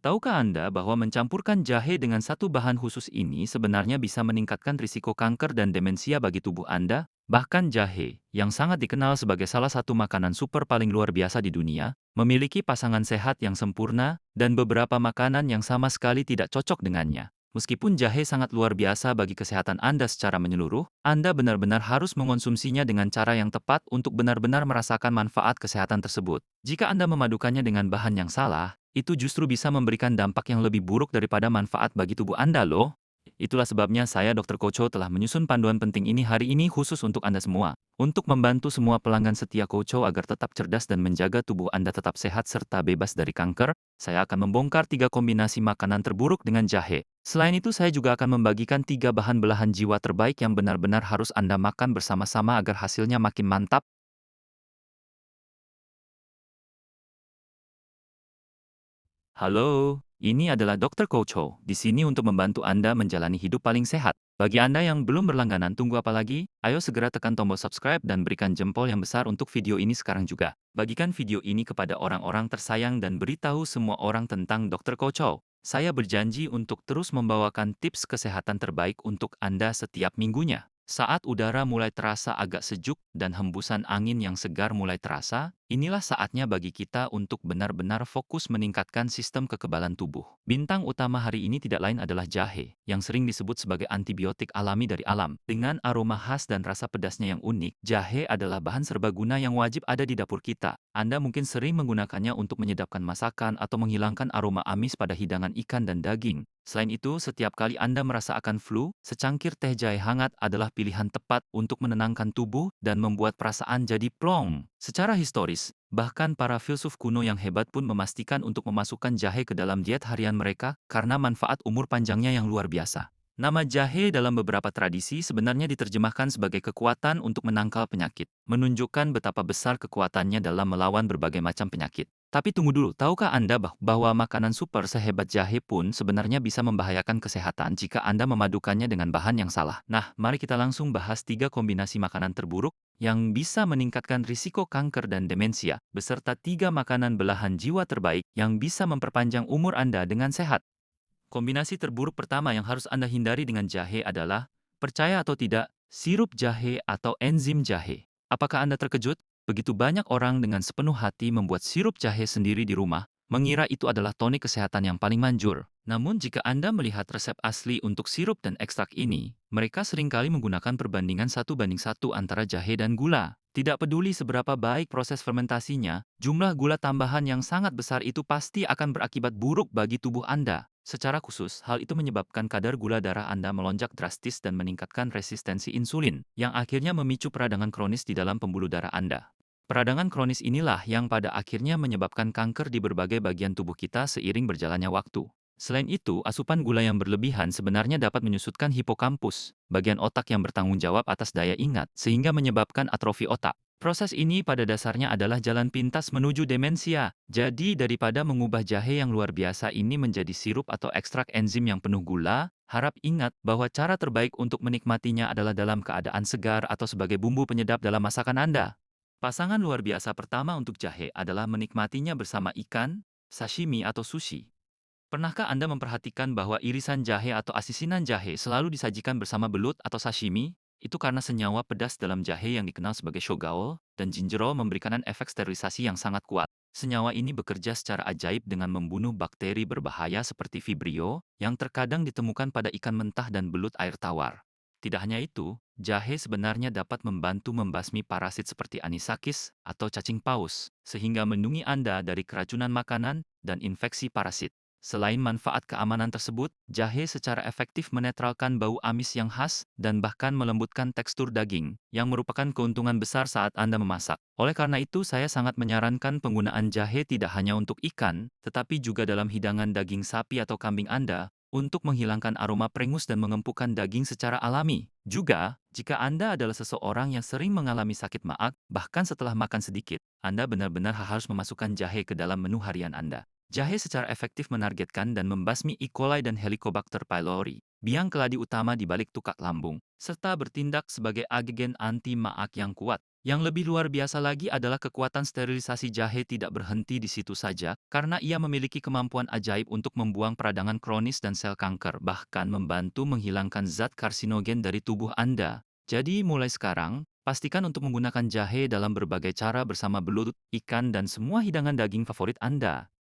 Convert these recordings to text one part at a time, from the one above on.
Tahukah Anda bahwa mencampurkan jahe dengan satu bahan khusus ini sebenarnya bisa meningkatkan risiko kanker dan demensia bagi tubuh Anda? Bahkan jahe, yang sangat dikenal sebagai salah satu makanan super paling luar biasa di dunia, memiliki pasangan sehat yang sempurna dan beberapa makanan yang sama sekali tidak cocok dengannya. Meskipun jahe sangat luar biasa bagi kesehatan Anda secara menyeluruh, Anda benar-benar harus mengonsumsinya dengan cara yang tepat untuk benar-benar merasakan manfaat kesehatan tersebut. Jika Anda memadukannya dengan bahan yang salah, itu justru bisa memberikan dampak yang lebih buruk daripada manfaat bagi tubuh Anda loh. Itulah sebabnya saya Dr. Kocho telah menyusun panduan penting ini hari ini khusus untuk Anda semua. Untuk membantu semua pelanggan setia Kocho agar tetap cerdas dan menjaga tubuh Anda tetap sehat serta bebas dari kanker, saya akan membongkar 3 kombinasi makanan terburuk dengan jahe. Selain itu saya juga akan membagikan 3 bahan belahan jiwa terbaik yang benar-benar harus Anda makan bersama-sama agar hasilnya makin mantap. Halo, ini adalah Dr. Kocho, di sini untuk membantu Anda menjalani hidup paling sehat. Bagi Anda yang belum berlangganan, tunggu apa lagi? Ayo segera tekan tombol subscribe dan berikan jempol yang besar untuk video ini sekarang juga. Bagikan video ini kepada orang-orang tersayang dan beritahu semua orang tentang Dr. Kocho. Saya berjanji untuk terus membawakan tips kesehatan terbaik untuk Anda setiap minggunya. Saat udara mulai terasa agak sejuk dan hembusan angin yang segar mulai terasa, inilah saatnya bagi kita untuk benar-benar fokus meningkatkan sistem kekebalan tubuh. Bintang utama hari ini tidak lain adalah jahe, yang sering disebut sebagai antibiotik alami dari alam. Dengan aroma khas dan rasa pedasnya yang unik, jahe adalah bahan serbaguna yang wajib ada di dapur kita. Anda mungkin sering menggunakannya untuk menyedapkan masakan atau menghilangkan aroma amis pada hidangan ikan dan daging. Selain itu, setiap kali Anda merasa akan flu, secangkir teh jahe hangat adalah pilihan tepat untuk menenangkan tubuh dan membuat perasaan jadi plong. Secara historis, bahkan para filsuf kuno yang hebat pun memastikan untuk memasukkan jahe ke dalam diet harian mereka karena manfaat umur panjangnya yang luar biasa. Nama jahe dalam beberapa tradisi sebenarnya diterjemahkan sebagai kekuatan untuk menangkal penyakit, menunjukkan betapa besar kekuatannya dalam melawan berbagai macam penyakit. Tapi tunggu dulu, tahukah Anda bahwa makanan super sehebat jahe pun sebenarnya bisa membahayakan kesehatan jika Anda memadukannya dengan bahan yang salah? Nah, mari kita langsung bahas 3 kombinasi makanan terburuk yang bisa meningkatkan risiko kanker dan demensia, beserta 3 makanan belahan jiwa terbaik yang bisa memperpanjang umur Anda dengan sehat. Kombinasi terburuk pertama yang harus Anda hindari dengan jahe adalah, percaya atau tidak, sirup jahe atau enzim jahe. Apakah Anda terkejut? Begitu banyak orang dengan sepenuh hati membuat sirup jahe sendiri di rumah, mengira itu adalah tonik kesehatan yang paling manjur. Namun jika Anda melihat resep asli untuk sirup dan ekstrak ini, mereka seringkali menggunakan perbandingan 1:1 antara jahe dan gula. Tidak peduli seberapa baik proses fermentasinya, jumlah gula tambahan yang sangat besar itu pasti akan berakibat buruk bagi tubuh Anda. Secara khusus, hal itu menyebabkan kadar gula darah Anda melonjak drastis dan meningkatkan resistensi insulin, yang akhirnya memicu peradangan kronis di dalam pembuluh darah Anda. Peradangan kronis inilah yang pada akhirnya menyebabkan kanker di berbagai bagian tubuh kita seiring berjalannya waktu. Selain itu, asupan gula yang berlebihan sebenarnya dapat menyusutkan hipokampus, bagian otak yang bertanggung jawab atas daya ingat, sehingga menyebabkan atrofi otak. Proses ini pada dasarnya adalah jalan pintas menuju demensia. Jadi, daripada mengubah jahe yang luar biasa ini menjadi sirup atau ekstrak enzim yang penuh gula, harap ingat bahwa cara terbaik untuk menikmatinya adalah dalam keadaan segar atau sebagai bumbu penyedap dalam masakan Anda. Pasangan luar biasa pertama untuk jahe adalah menikmatinya bersama ikan, sashimi atau sushi. Pernahkah Anda memperhatikan bahwa irisan jahe atau asisinan jahe selalu disajikan bersama belut atau sashimi? Itu karena senyawa pedas dalam jahe yang dikenal sebagai shogaol dan gingerol memberikan efek sterilisasi yang sangat kuat. Senyawa ini bekerja secara ajaib dengan membunuh bakteri berbahaya seperti Vibrio yang terkadang ditemukan pada ikan mentah dan belut air tawar. Tidak hanya itu, jahe sebenarnya dapat membantu membasmi parasit seperti anisakis atau cacing paus, sehingga melindungi Anda dari keracunan makanan dan infeksi parasit. Selain manfaat keamanan tersebut, jahe secara efektif menetralkan bau amis yang khas dan bahkan melembutkan tekstur daging, yang merupakan keuntungan besar saat Anda memasak. Oleh karena itu, saya sangat menyarankan penggunaan jahe tidak hanya untuk ikan, tetapi juga dalam hidangan daging sapi atau kambing Anda, untuk menghilangkan aroma prengus dan mengempukkan daging secara alami. Juga, jika Anda adalah seseorang yang sering mengalami sakit maag, bahkan setelah makan sedikit, Anda benar-benar harus memasukkan jahe ke dalam menu harian Anda. Jahe secara efektif menargetkan dan membasmi E. coli dan Helicobacter pylori, biang keladi utama di balik tukak lambung, serta bertindak sebagai agen anti maag yang kuat, Yang lebih luar biasa lagi adalah kekuatan sterilisasi jahe tidak berhenti di situ saja, karena ia memiliki kemampuan ajaib untuk membuang peradangan kronis dan sel kanker, bahkan membantu menghilangkan zat karsinogen dari tubuh Anda. Jadi mulai sekarang, pastikan untuk menggunakan jahe dalam berbagai cara bersama belut, ikan, dan semua hidangan daging favorit Anda.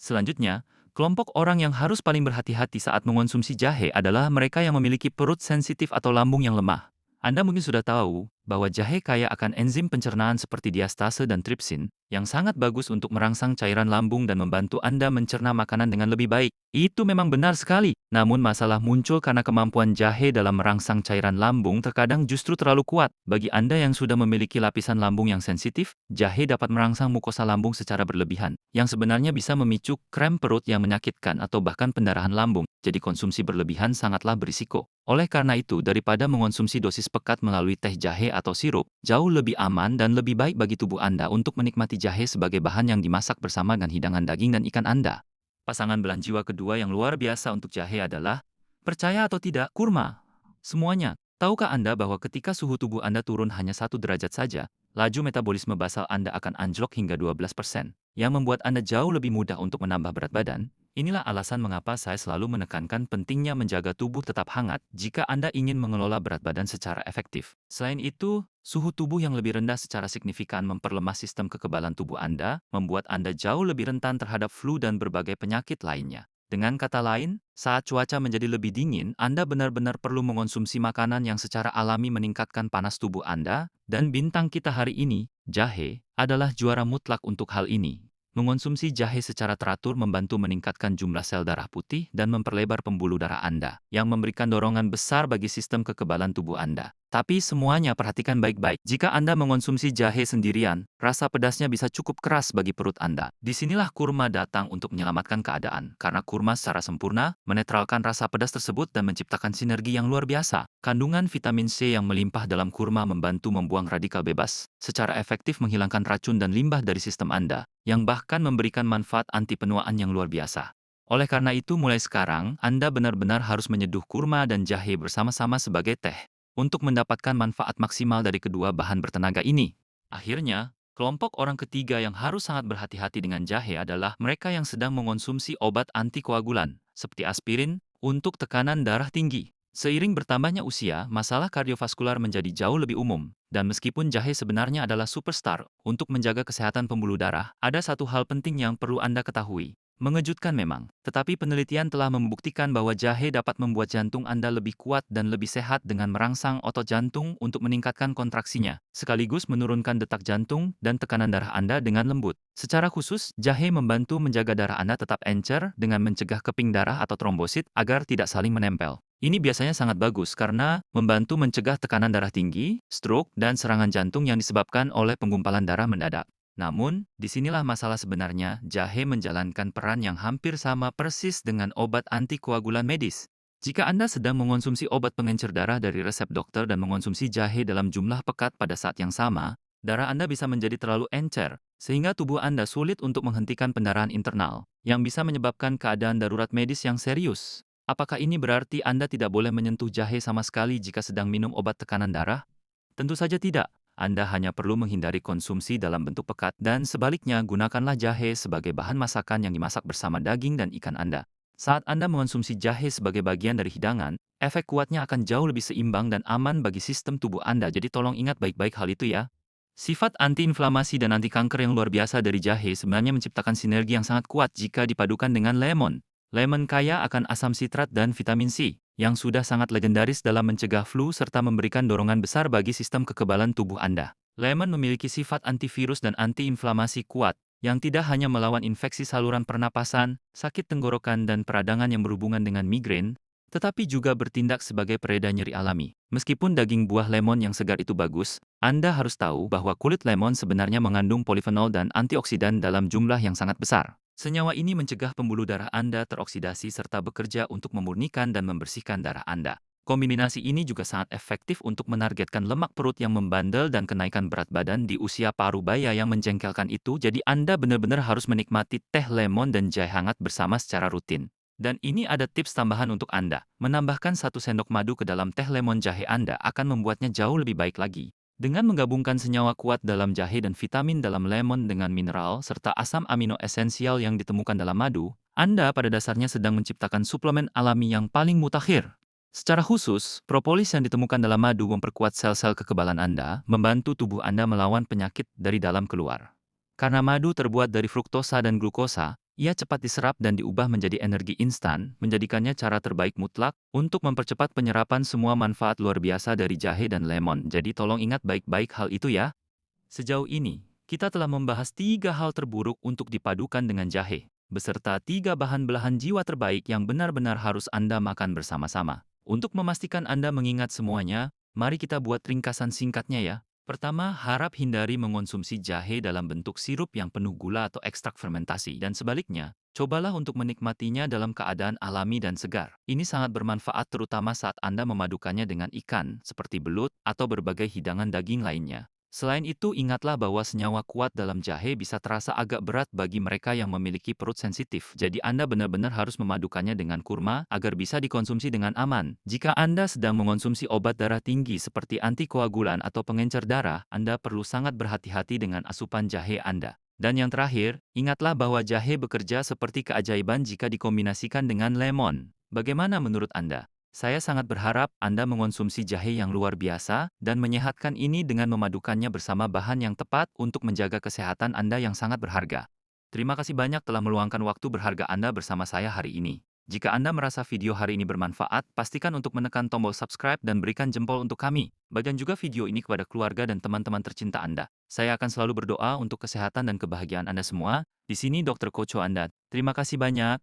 Selanjutnya, kelompok orang yang harus paling berhati-hati saat mengonsumsi jahe adalah mereka yang memiliki perut sensitif atau lambung yang lemah. Anda mungkin sudah tahu bahwa jahe kaya akan enzim pencernaan seperti diastase dan tripsin, yang sangat bagus untuk merangsang cairan lambung dan membantu Anda mencerna makanan dengan lebih baik. Itu memang benar sekali, namun masalah muncul karena kemampuan jahe dalam merangsang cairan lambung terkadang justru terlalu kuat. Bagi Anda yang sudah memiliki lapisan lambung yang sensitif, jahe dapat merangsang mukosa lambung secara berlebihan, yang sebenarnya bisa memicu kram perut yang menyakitkan atau bahkan pendarahan lambung. Jadi konsumsi berlebihan sangatlah berisiko. Oleh karena itu, daripada mengonsumsi dosis pekat melalui teh jahe atau sirup, jauh lebih aman dan lebih baik bagi tubuh Anda untuk menikmati jahe sebagai bahan yang dimasak bersama dengan hidangan daging dan ikan Anda. Pasangan belahan jiwa kedua yang luar biasa untuk jahe adalah, percaya atau tidak, kurma. Semuanya. Tahukah Anda bahwa ketika suhu tubuh Anda turun hanya 1 derajat saja, laju metabolisme basal Anda akan anjlok hingga 12%, yang membuat Anda jauh lebih mudah untuk menambah berat badan? Inilah alasan mengapa saya selalu menekankan pentingnya menjaga tubuh tetap hangat jika Anda ingin mengelola berat badan secara efektif. Selain itu, suhu tubuh yang lebih rendah secara signifikan memperlemah sistem kekebalan tubuh Anda, membuat Anda jauh lebih rentan terhadap flu dan berbagai penyakit lainnya. Dengan kata lain, saat cuaca menjadi lebih dingin, Anda benar-benar perlu mengonsumsi makanan yang secara alami meningkatkan panas tubuh Anda, dan bintang kita hari ini, jahe, adalah juara mutlak untuk hal ini. Mengonsumsi jahe secara teratur membantu meningkatkan jumlah sel darah putih dan memperlebar pembuluh darah Anda, yang memberikan dorongan besar bagi sistem kekebalan tubuh Anda. Tapi semuanya perhatikan baik-baik. Jika Anda mengonsumsi jahe sendirian, rasa pedasnya bisa cukup keras bagi perut Anda. Disinilah kurma datang untuk menyelamatkan keadaan, karena kurma secara sempurna menetralkan rasa pedas tersebut dan menciptakan sinergi yang luar biasa. Kandungan vitamin C yang melimpah dalam kurma membantu membuang radikal bebas, secara efektif menghilangkan racun dan limbah dari sistem Anda, yang bahkan memberikan manfaat anti penuaan yang luar biasa. Oleh karena itu, mulai sekarang, Anda benar-benar harus menyeduh kurma dan jahe bersama-sama sebagai teh, untuk mendapatkan manfaat maksimal dari kedua bahan bertenaga ini. Akhirnya, kelompok orang ketiga yang harus sangat berhati-hati dengan jahe adalah mereka yang sedang mengonsumsi obat antikoagulan, seperti aspirin, untuk tekanan darah tinggi. Seiring bertambahnya usia, masalah kardiovaskular menjadi jauh lebih umum. Dan meskipun jahe sebenarnya adalah superstar untuk menjaga kesehatan pembuluh darah, ada satu hal penting yang perlu Anda ketahui. Mengejutkan memang, tetapi penelitian telah membuktikan bahwa jahe dapat membuat jantung Anda lebih kuat dan lebih sehat dengan merangsang otot jantung untuk meningkatkan kontraksinya, sekaligus menurunkan detak jantung dan tekanan darah Anda dengan lembut. Secara khusus, jahe membantu menjaga darah Anda tetap encer dengan mencegah keping darah atau trombosit agar tidak saling menempel. Ini biasanya sangat bagus karena membantu mencegah tekanan darah tinggi, stroke, dan serangan jantung yang disebabkan oleh penggumpalan darah mendadak. Namun, disinilah masalah sebenarnya, jahe menjalankan peran yang hampir sama persis dengan obat antikoagulan medis. Jika Anda sedang mengonsumsi obat pengencer darah dari resep dokter dan mengonsumsi jahe dalam jumlah pekat pada saat yang sama, darah Anda bisa menjadi terlalu encer, sehingga tubuh Anda sulit untuk menghentikan pendarahan internal, yang bisa menyebabkan keadaan darurat medis yang serius. Apakah ini berarti Anda tidak boleh menyentuh jahe sama sekali jika sedang minum obat tekanan darah? Tentu saja tidak. Anda hanya perlu menghindari konsumsi dalam bentuk pekat dan sebaliknya gunakanlah jahe sebagai bahan masakan yang dimasak bersama daging dan ikan Anda. Saat Anda mengonsumsi jahe sebagai bagian dari hidangan, efek kuatnya akan jauh lebih seimbang dan aman bagi sistem tubuh Anda. Jadi tolong ingat baik-baik hal itu ya. Sifat antiinflamasi dan anti kanker yang luar biasa dari jahe sebenarnya menciptakan sinergi yang sangat kuat jika dipadukan dengan lemon. Lemon kaya akan asam sitrat dan vitamin C, yang sudah sangat legendaris dalam mencegah flu serta memberikan dorongan besar bagi sistem kekebalan tubuh Anda. Lemon memiliki sifat antivirus dan antiinflamasi kuat, yang tidak hanya melawan infeksi saluran pernapasan, sakit tenggorokan dan peradangan yang berhubungan dengan migrain, tetapi juga bertindak sebagai pereda nyeri alami. Meskipun daging buah lemon yang segar itu bagus, Anda harus tahu bahwa kulit lemon sebenarnya mengandung polifenol dan antioksidan dalam jumlah yang sangat besar. Senyawa ini mencegah pembuluh darah Anda teroksidasi serta bekerja untuk memurnikan dan membersihkan darah Anda. Kombinasi ini juga sangat efektif untuk menargetkan lemak perut yang membandel dan kenaikan berat badan di usia parubaya yang menjengkelkan itu, jadi Anda benar-benar harus menikmati teh lemon dan jahe hangat bersama secara rutin. Dan ini ada tips tambahan untuk Anda. Menambahkan 1 sendok madu ke dalam teh lemon jahe Anda akan membuatnya jauh lebih baik lagi. Dengan menggabungkan senyawa kuat dalam jahe dan vitamin dalam lemon dengan mineral serta asam amino esensial yang ditemukan dalam madu, Anda pada dasarnya sedang menciptakan suplemen alami yang paling mutakhir. Secara khusus, propolis yang ditemukan dalam madu memperkuat sel-sel kekebalan Anda, membantu tubuh Anda melawan penyakit dari dalam keluar. Karena madu terbuat dari fruktosa dan glukosa, ia cepat diserap dan diubah menjadi energi instan, menjadikannya cara terbaik mutlak untuk mempercepat penyerapan semua manfaat luar biasa dari jahe dan lemon. Jadi tolong ingat baik-baik hal itu ya. Sejauh ini, kita telah membahas 3 hal terburuk untuk dipadukan dengan jahe, beserta 3 bahan belahan jiwa terbaik yang benar-benar harus Anda makan bersama-sama. Untuk memastikan Anda mengingat semuanya, mari kita buat ringkasan singkatnya ya. Pertama, harap hindari mengonsumsi jahe dalam bentuk sirup yang penuh gula atau ekstrak fermentasi, dan sebaliknya, cobalah untuk menikmatinya dalam keadaan alami dan segar. Ini sangat bermanfaat terutama saat Anda memadukannya dengan ikan, seperti belut, atau berbagai hidangan daging lainnya. Selain itu, ingatlah bahwa senyawa kuat dalam jahe bisa terasa agak berat bagi mereka yang memiliki perut sensitif. Jadi Anda benar-benar harus memadukannya dengan kurma agar bisa dikonsumsi dengan aman. Jika Anda sedang mengonsumsi obat darah tinggi seperti antikoagulan atau pengencer darah, Anda perlu sangat berhati-hati dengan asupan jahe Anda. Dan yang terakhir, ingatlah bahwa jahe bekerja seperti keajaiban jika dikombinasikan dengan lemon. Bagaimana menurut Anda? Saya sangat berharap Anda mengonsumsi jahe yang luar biasa dan menyehatkan ini dengan memadukannya bersama bahan yang tepat untuk menjaga kesehatan Anda yang sangat berharga. Terima kasih banyak telah meluangkan waktu berharga Anda bersama saya hari ini. Jika Anda merasa video hari ini bermanfaat, pastikan untuk menekan tombol subscribe dan berikan jempol untuk kami. Bagikan juga video ini kepada keluarga dan teman-teman tercinta Anda. Saya akan selalu berdoa untuk kesehatan dan kebahagiaan Anda semua. Di sini Dr. Koco Anda. Terima kasih banyak.